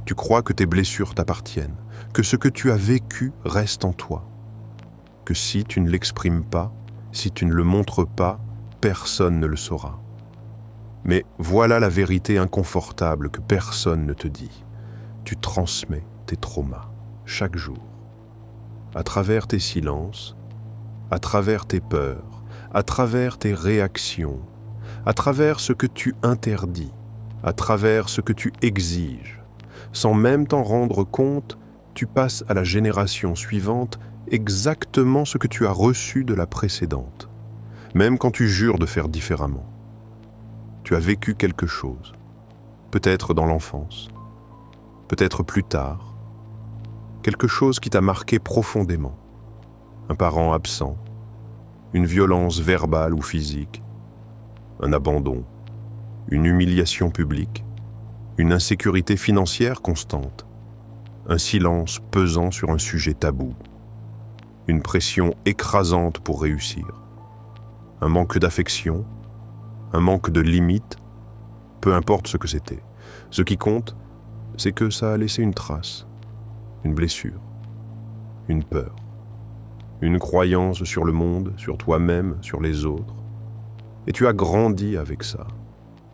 Tu crois que tes blessures t'appartiennent, que ce que tu as vécu reste en toi, que si tu ne l'exprimes pas, si tu ne le montres pas, personne ne le saura. Mais voilà la vérité inconfortable que personne ne te dit. Tu transmets tes traumas chaque jour, à travers tes silences, à travers tes peurs, à travers tes réactions, à travers ce que tu interdis, à travers ce que tu exiges. Sans même t'en rendre compte, tu passes à la génération suivante exactement ce que tu as reçu de la précédente, même quand tu jures de faire différemment. Tu as vécu quelque chose, peut-être dans l'enfance, peut-être plus tard, quelque chose qui t'a marqué profondément, un parent absent, une violence verbale ou physique, un abandon, une humiliation publique, une insécurité financière constante, un silence pesant sur un sujet tabou, une pression écrasante pour réussir, un manque d'affection, un manque de limite, peu importe ce que c'était. Ce qui compte, c'est que ça a laissé une trace, une blessure, une peur, une croyance sur le monde, sur toi-même, sur les autres. Et tu as grandi avec ça.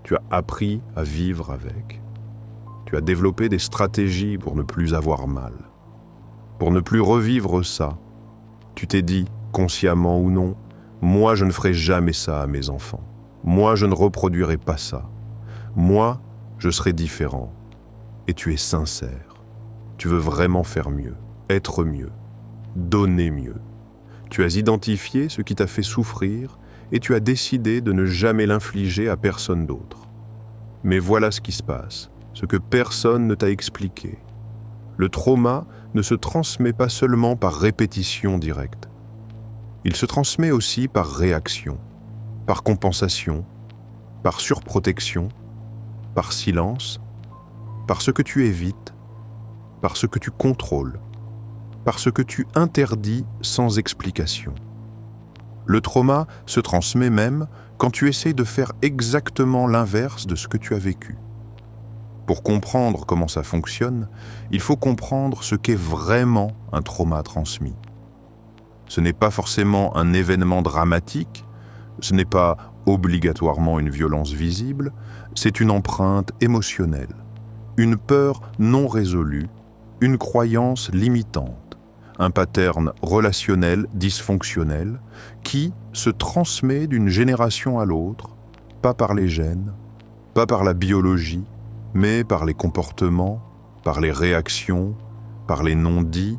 Tu as appris à vivre avec. Tu as développé des stratégies pour ne plus avoir mal. Pour ne plus revivre ça, tu t'es dit, consciemment ou non, moi je ne ferai jamais ça à mes enfants. Moi je ne reproduirai pas ça. Moi, je serai différent. Et tu es sincère. Tu veux vraiment faire mieux, être mieux, donner mieux. Tu as identifié ce qui t'a fait souffrir et tu as décidé de ne jamais l'infliger à personne d'autre. Mais voilà ce qui se passe, ce que personne ne t'a expliqué. Le trauma ne se transmet pas seulement par répétition directe. Il se transmet aussi par réaction, par compensation, par surprotection, par silence, par ce que tu évites, par ce que tu contrôles, par ce que tu interdis sans explication. Le trauma se transmet même quand tu essaies de faire exactement l'inverse de ce que tu as vécu. Pour comprendre comment ça fonctionne, il faut comprendre ce qu'est vraiment un trauma transmis. Ce n'est pas forcément un événement dramatique, ce n'est pas obligatoirement une violence visible, c'est une empreinte émotionnelle, une peur non résolue, une croyance limitante, un pattern relationnel dysfonctionnel qui se transmet d'une génération à l'autre, pas par les gènes, pas par la biologie, mais par les comportements, par les réactions, par les non-dits,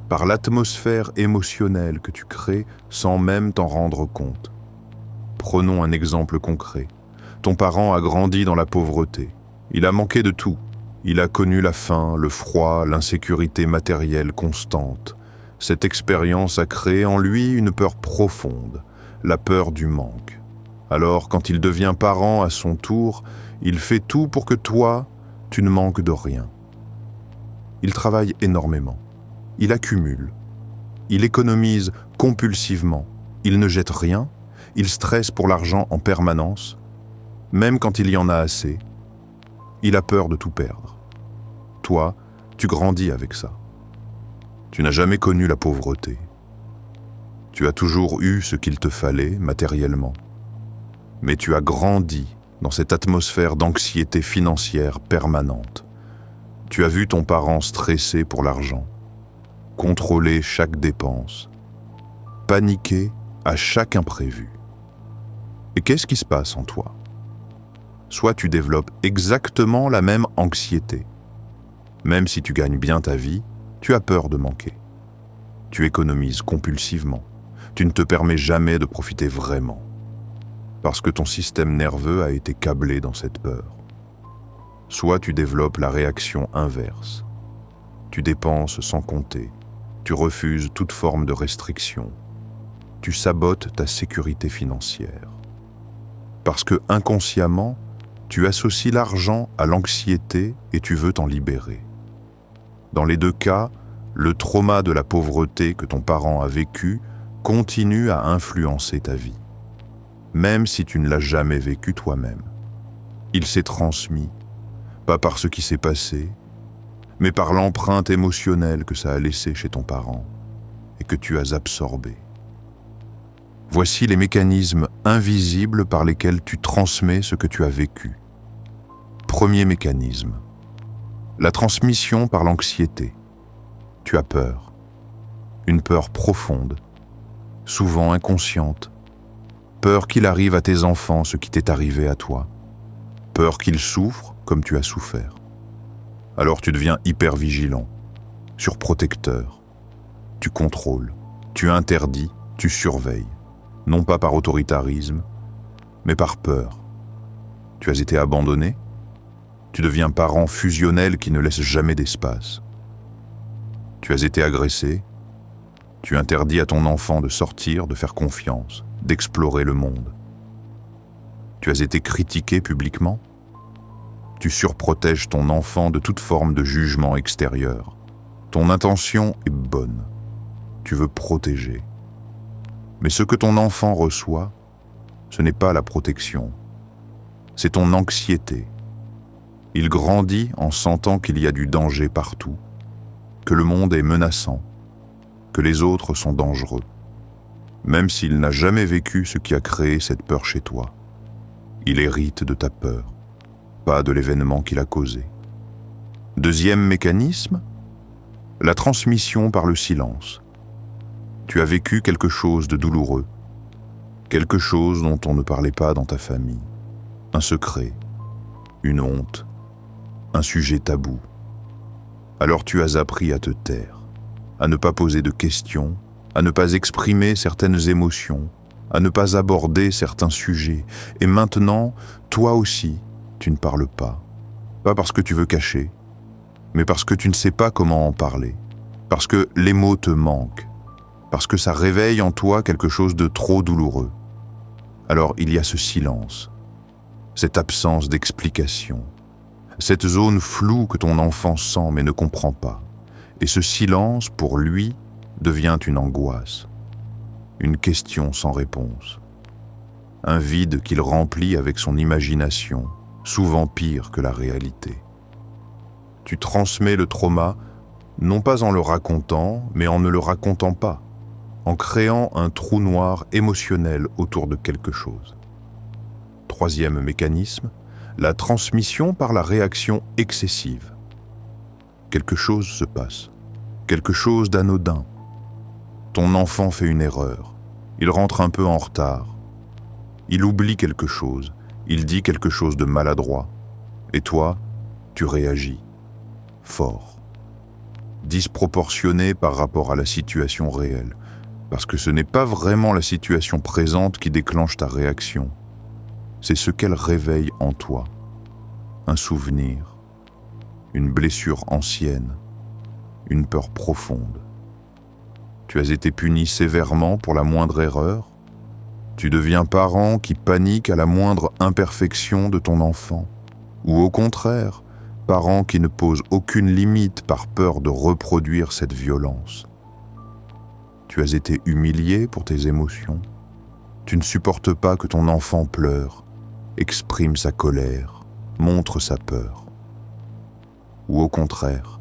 par l'atmosphère émotionnelle que tu crées sans même t'en rendre compte. Prenons un exemple concret. Ton parent a grandi dans la pauvreté. Il a manqué de tout. Il a connu la faim, le froid, l'insécurité matérielle constante. Cette expérience a créé en lui une peur profonde, la peur du manque. Alors, quand il devient parent à son tour, il fait tout pour que toi, tu ne manques de rien. Il travaille énormément. Il accumule. Il économise compulsivement. Il ne jette rien. Il stresse pour l'argent en permanence. Même quand il y en a assez, il a peur de tout perdre. Toi, tu grandis avec ça. Tu n'as jamais connu la pauvreté. Tu as toujours eu ce qu'il te fallait matériellement. Mais tu as grandi dans cette atmosphère d'anxiété financière permanente. Tu as vu ton parent stresser pour l'argent, contrôler chaque dépense, paniquer à chaque imprévu. Et qu'est-ce qui se passe en toi? Soit tu développes exactement la même anxiété. Même si tu gagnes bien ta vie, tu as peur de manquer. Tu économises compulsivement. Tu ne te permets jamais de profiter vraiment. Parce que ton système nerveux a été câblé dans cette peur. Soit tu développes la réaction inverse. Tu dépenses sans compter. Tu refuses toute forme de restriction. Tu sabotes ta sécurité financière. Parce que inconsciemment, tu associes l'argent à l'anxiété et tu veux t'en libérer. Dans les deux cas, le trauma de la pauvreté que ton parent a vécu continue à influencer ta vie, même si tu ne l'as jamais vécu toi-même. Il s'est transmis, pas par ce qui s'est passé, mais par l'empreinte émotionnelle que ça a laissée chez ton parent et que tu as absorbée. Voici les mécanismes invisibles par lesquels tu transmets ce que tu as vécu. Premier mécanisme, la transmission par l'anxiété. Tu as peur, une peur profonde, souvent inconsciente, peur qu'il arrive à tes enfants ce qui t'est arrivé à toi, peur qu'ils souffrent comme tu as souffert. Alors tu deviens hyper vigilant, surprotecteur, tu contrôles, tu interdis, tu surveilles, non pas par autoritarisme, mais par peur. Tu as été abandonné, tu deviens parent fusionnel qui ne laisse jamais d'espace. Tu as été agressé, tu interdis à ton enfant de sortir, de faire confiance, d'explorer le monde. Tu as été critiqué publiquement, tu surprotèges ton enfant de toute forme de jugement extérieur. Ton intention est bonne, tu veux protéger. Mais ce que ton enfant reçoit, ce n'est pas la protection, c'est ton anxiété. Il grandit en sentant qu'il y a du danger partout, que le monde est menaçant, que les autres sont dangereux, même s'il n'a jamais vécu ce qui a créé cette peur chez toi. Il hérite de ta peur, pas de l'événement qu'il a causé. Deuxième mécanisme, la transmission par le silence. Tu as vécu quelque chose de douloureux, quelque chose dont on ne parlait pas dans ta famille, un secret, une honte, un sujet tabou. Alors tu as appris à te taire, à ne pas poser de questions, à ne pas exprimer certaines émotions, à ne pas aborder certains sujets. Et maintenant, toi aussi, tu ne parles pas. Pas parce que tu veux cacher, mais parce que tu ne sais pas comment en parler, parce que les mots te manquent, parce que ça réveille en toi quelque chose de trop douloureux. Alors il y a ce silence, cette absence d'explication, cette zone floue que ton enfant sent mais ne comprend pas. Et ce silence, pour lui, devient une angoisse, une question sans réponse, un vide qu'il remplit avec son imagination, souvent pire que la réalité. Tu transmets le trauma, non pas en le racontant, mais en ne le racontant pas, en créant un trou noir émotionnel autour de quelque chose. Troisième mécanisme, la transmission par la réaction excessive. Quelque chose se passe, quelque chose d'anodin. Ton enfant fait une erreur, il rentre un peu en retard, il oublie quelque chose, il dit quelque chose de maladroit, et toi, tu réagis, fort, disproportionné par rapport à la situation réelle, parce que ce n'est pas vraiment la situation présente qui déclenche ta réaction, c'est ce qu'elle réveille en toi, un souvenir, une blessure ancienne, une peur profonde. Tu as été puni sévèrement pour la moindre erreur. Tu deviens parent qui panique à la moindre imperfection de ton enfant. Ou au contraire, parent qui ne pose aucune limite par peur de reproduire cette violence. Tu as été humilié pour tes émotions. Tu ne supportes pas que ton enfant pleure, exprime sa colère, montre sa peur. Ou au contraire,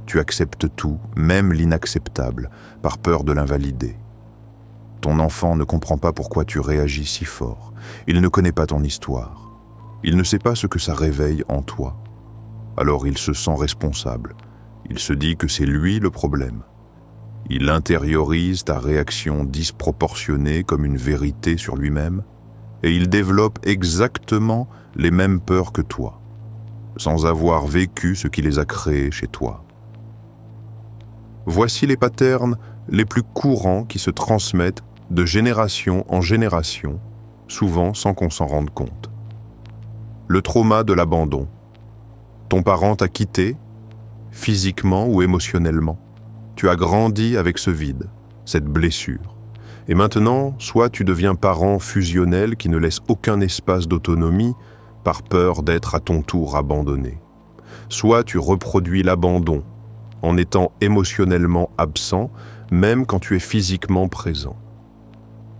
tu acceptes tout, même l'inacceptable, par peur de l'invalider. Ton enfant ne comprend pas pourquoi tu réagis si fort. Il ne connaît pas ton histoire. Il ne sait pas ce que ça réveille en toi. Alors il se sent responsable. Il se dit que c'est lui le problème. Il intériorise ta réaction disproportionnée comme une vérité sur lui-même et il développe exactement les mêmes peurs que toi, sans avoir vécu ce qui les a créées chez toi. Voici les patterns les plus courants qui se transmettent de génération en génération, souvent sans qu'on s'en rende compte. Le trauma de l'abandon. Ton parent t'a quitté, physiquement ou émotionnellement. Tu as grandi avec ce vide, cette blessure. Et maintenant, soit tu deviens parent fusionnel qui ne laisse aucun espace d'autonomie par peur d'être à ton tour abandonné. Soit tu reproduis l'abandon en étant émotionnellement absent, même quand tu es physiquement présent.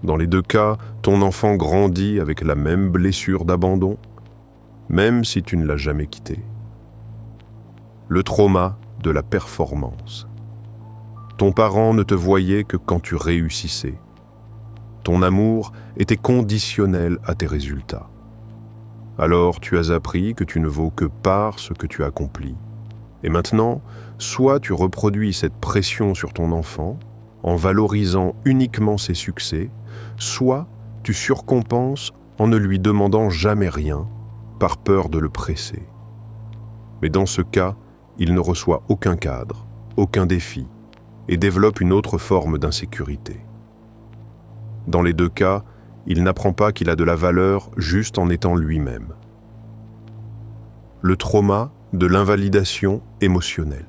Dans les deux cas, ton enfant grandit avec la même blessure d'abandon, même si tu ne l'as jamais quitté. Le trauma de la performance. Ton parent ne te voyait que quand tu réussissais. Ton amour était conditionnel à tes résultats. Alors tu as appris que tu ne vaux que par ce que tu accomplis. Et maintenant, soit tu reproduis cette pression sur ton enfant en valorisant uniquement ses succès, soit tu surcompenses en ne lui demandant jamais rien par peur de le presser. Mais dans ce cas, il ne reçoit aucun cadre, aucun défi et développe une autre forme d'insécurité. Dans les deux cas, il n'apprend pas qu'il a de la valeur juste en étant lui-même. Le trauma de l'invalidation émotionnelle.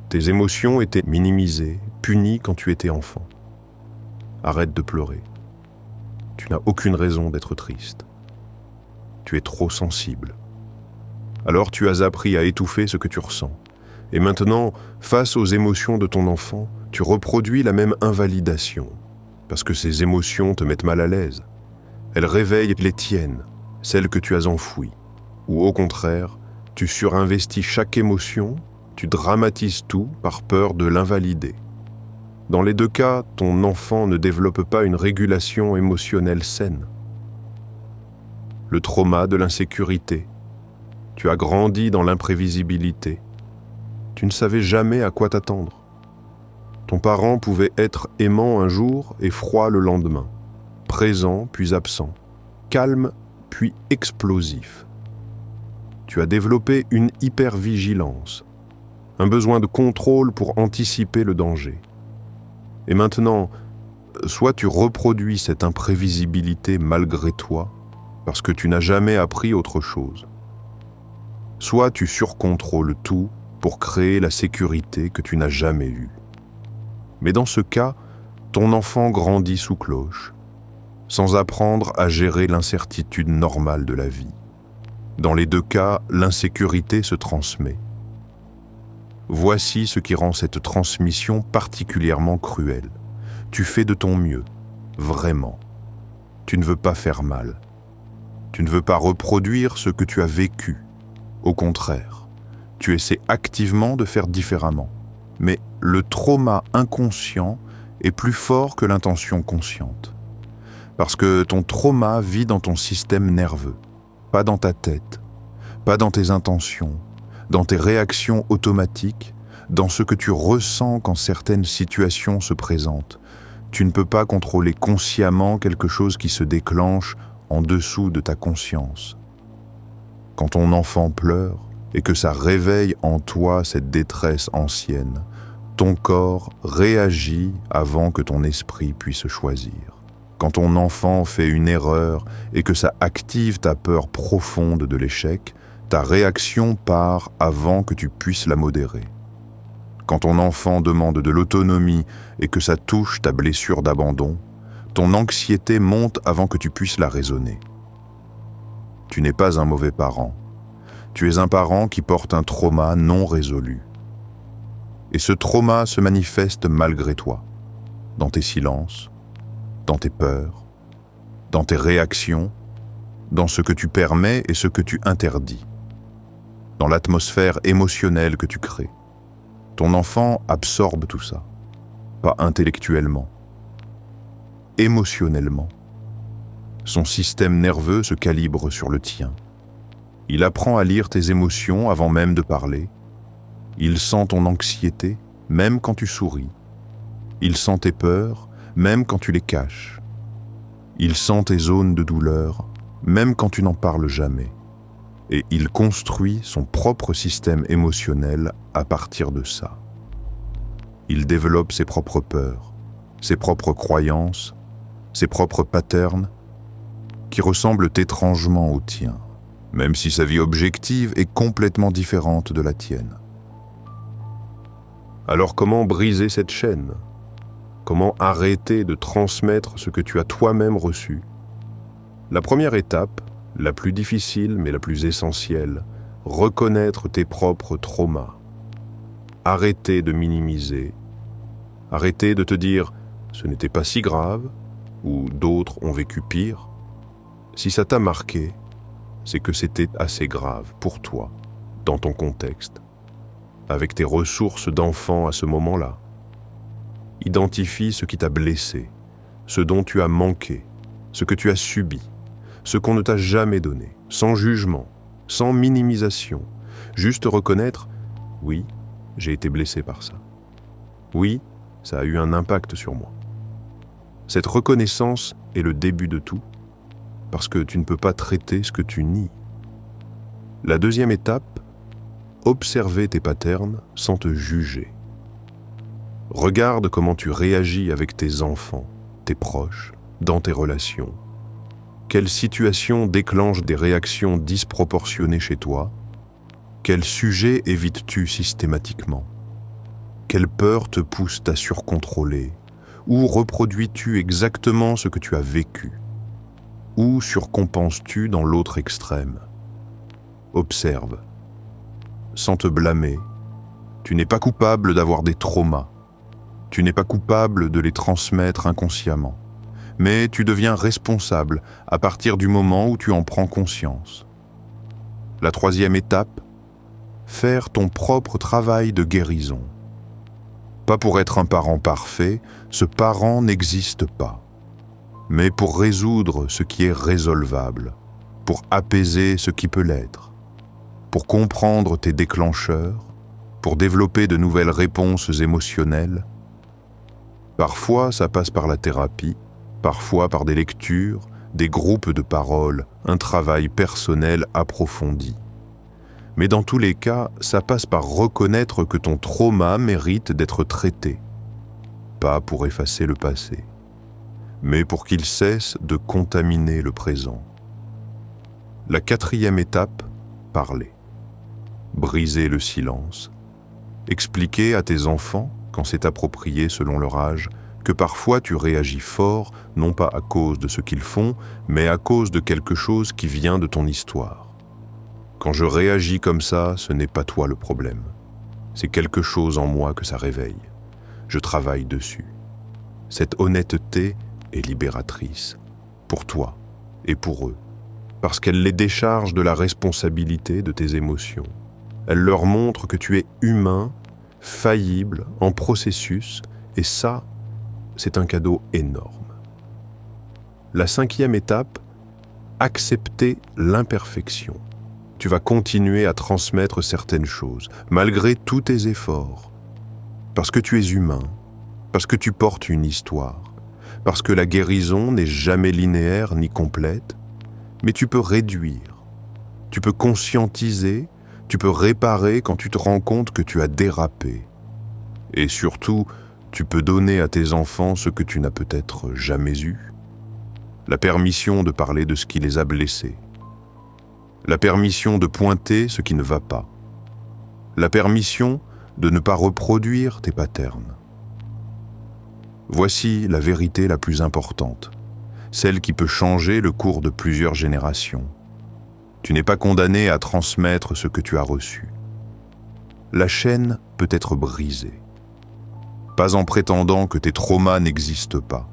Tes émotions étaient minimisées, punies quand tu étais enfant. Arrête de pleurer. Tu n'as aucune raison d'être triste. Tu es trop sensible. Alors tu as appris à étouffer ce que tu ressens. Et maintenant, face aux émotions de ton enfant, tu reproduis la même invalidation. Parce que ces émotions te mettent mal à l'aise. Elles réveillent les tiennes, celles que tu as enfouies. Ou au contraire, tu surinvestis chaque émotion, tu dramatises tout par peur de l'invalider. Dans les deux cas, ton enfant ne développe pas une régulation émotionnelle saine. Le trauma de l'insécurité. Tu as grandi dans l'imprévisibilité. Tu ne savais jamais à quoi t'attendre. Ton parent pouvait être aimant un jour et froid le lendemain, présent puis absent, calme puis explosif. Tu as développé une hypervigilance, un besoin de contrôle pour anticiper le danger. Et maintenant, soit tu reproduis cette imprévisibilité malgré toi, parce que tu n'as jamais appris autre chose, soit tu surcontrôles tout pour créer la sécurité que tu n'as jamais eue. Mais dans ce cas, ton enfant grandit sous cloche, sans apprendre à gérer l'incertitude normale de la vie. Dans les deux cas, l'insécurité se transmet. Voici ce qui rend cette transmission particulièrement cruelle. Tu fais de ton mieux, vraiment. Tu ne veux pas faire mal. Tu ne veux pas reproduire ce que tu as vécu. Au contraire, tu essaies activement de faire différemment. Mais le trauma inconscient est plus fort que l'intention consciente. Parce que ton trauma vit dans ton système nerveux, pas dans ta tête, pas dans tes intentions, dans tes réactions automatiques, dans ce que tu ressens quand certaines situations se présentent. Tu ne peux pas contrôler consciemment quelque chose qui se déclenche en dessous de ta conscience. Quand ton enfant pleure et que ça réveille en toi cette détresse ancienne, ton corps réagit avant que ton esprit puisse choisir. Quand ton enfant fait une erreur et que ça active ta peur profonde de l'échec, ta réaction part avant que tu puisses la modérer. Quand ton enfant demande de l'autonomie et que ça touche ta blessure d'abandon, ton anxiété monte avant que tu puisses la raisonner. Tu n'es pas un mauvais parent. Tu es un parent qui porte un trauma non résolu. Et ce trauma se manifeste malgré toi, dans tes silences, dans tes peurs, dans tes réactions, dans ce que tu permets et ce que tu interdis, dans l'atmosphère émotionnelle que tu crées. Ton enfant absorbe tout ça, pas intellectuellement, émotionnellement. Son système nerveux se calibre sur le tien. Il apprend à lire tes émotions avant même de parler. Il sent ton anxiété, même quand tu souris. Il sent tes peurs, même quand tu les caches. Il sent tes zones de douleur, même quand tu n'en parles jamais. Et il construit son propre système émotionnel à partir de ça. Il développe ses propres peurs, ses propres croyances, ses propres patterns, qui ressemblent étrangement aux tiens, même si sa vie objective est complètement différente de la tienne. Alors comment briser cette chaîne ? Comment arrêter de transmettre ce que tu as toi-même reçu ? La première étape, la plus difficile mais la plus essentielle, reconnaître tes propres traumas. Arrêter de minimiser. Arrêter de te dire « ce n'était pas si grave » ou « d'autres ont vécu pire ». Si ça t'a marqué, c'est que c'était assez grave pour toi, dans ton contexte. avec tes ressources d'enfant à ce moment-là. Identifie ce qui t'a blessé, ce dont tu as manqué, ce que tu as subi, ce qu'on ne t'a jamais donné, sans jugement, sans minimisation, juste reconnaître « oui, j'ai été blessé par ça. Oui, ça a eu un impact sur moi. » Cette reconnaissance est le début de tout, parce que tu ne peux pas traiter ce que tu nies. La deuxième étape, observer tes patterns sans te juger. Regarde comment tu réagis avec tes enfants, tes proches, dans tes relations. Quelle situation déclenche des réactions disproportionnées chez toi? Quel sujet évites-tu systématiquement? Quelle peur te pousse à surcontrôler? Où reproduis-tu exactement ce que tu as vécu? Où surcompenses-tu dans l'autre extrême? Observe. Sans te blâmer, tu n'es pas coupable d'avoir des traumas. Tu n'es pas coupable de les transmettre inconsciemment. Mais tu deviens responsable à partir du moment où tu en prends conscience. La troisième étape, faire ton propre travail de guérison. Pas pour être un parent parfait, ce parent n'existe pas. Mais pour résoudre ce qui est résolvable, pour apaiser ce qui peut l'être, pour comprendre tes déclencheurs, pour développer de nouvelles réponses émotionnelles. Parfois, ça passe par la thérapie, parfois par des lectures, des groupes de parole, un travail personnel approfondi. Mais dans tous les cas, ça passe par reconnaître que ton trauma mérite d'être traité. Pas pour effacer le passé, mais pour qu'il cesse de contaminer le présent. La quatrième étape, parler. Briser le silence. Expliquer à tes enfants, quand c'est approprié selon leur âge, que parfois tu réagis fort, non pas à cause de ce qu'ils font, mais à cause de quelque chose qui vient de ton histoire. Quand je réagis comme ça, ce n'est pas toi le problème. C'est quelque chose en moi que ça réveille. Je travaille dessus. Cette honnêteté est libératrice, pour toi et pour eux, parce qu'elle les décharge de la responsabilité de tes émotions. Elle leur montre que tu es humain, faillible, en processus, et ça, c'est un cadeau énorme. La cinquième étape, accepter l'imperfection. Tu vas continuer à transmettre certaines choses, malgré tous tes efforts. Parce que tu es humain, parce que tu portes une histoire, parce que la guérison n'est jamais linéaire ni complète, mais tu peux réduire, tu peux conscientiser, tu peux réparer quand tu te rends compte que tu as dérapé. Et surtout, tu peux donner à tes enfants ce que tu n'as peut-être jamais eu. La permission de parler de ce qui les a blessés. La permission de pointer ce qui ne va pas. La permission de ne pas reproduire tes patterns. Voici la vérité la plus importante, celle qui peut changer le cours de plusieurs générations. Tu n'es pas condamné à transmettre ce que tu as reçu. La chaîne peut être brisée. Pas en prétendant que tes traumas n'existent pas.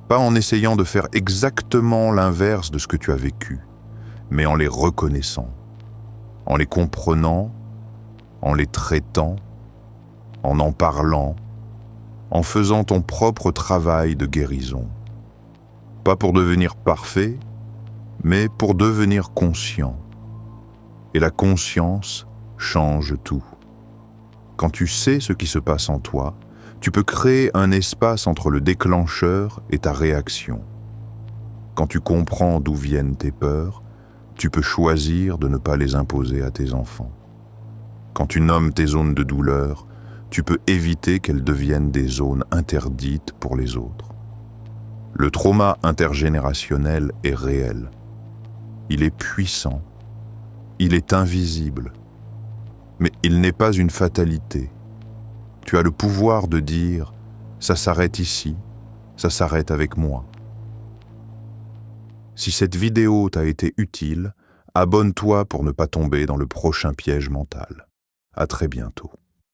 Pas en essayant de faire exactement l'inverse de ce que tu as vécu, mais en les reconnaissant, en les comprenant, en les traitant, en parlant, en faisant ton propre travail de guérison. Pas pour devenir parfait, mais pour devenir conscient. Et la conscience change tout. Quand tu sais ce qui se passe en toi, tu peux créer un espace entre le déclencheur et ta réaction. Quand tu comprends d'où viennent tes peurs, tu peux choisir de ne pas les imposer à tes enfants. Quand tu nommes tes zones de douleur, tu peux éviter qu'elles deviennent des zones interdites pour les autres. Le trauma intergénérationnel est réel. Il est puissant. Il est invisible. Mais il n'est pas une fatalité. Tu as le pouvoir de dire « ça s'arrête ici, ça s'arrête avec moi ». Si cette vidéo t'a été utile, abonne-toi pour ne pas tomber dans le prochain piège mental. À très bientôt.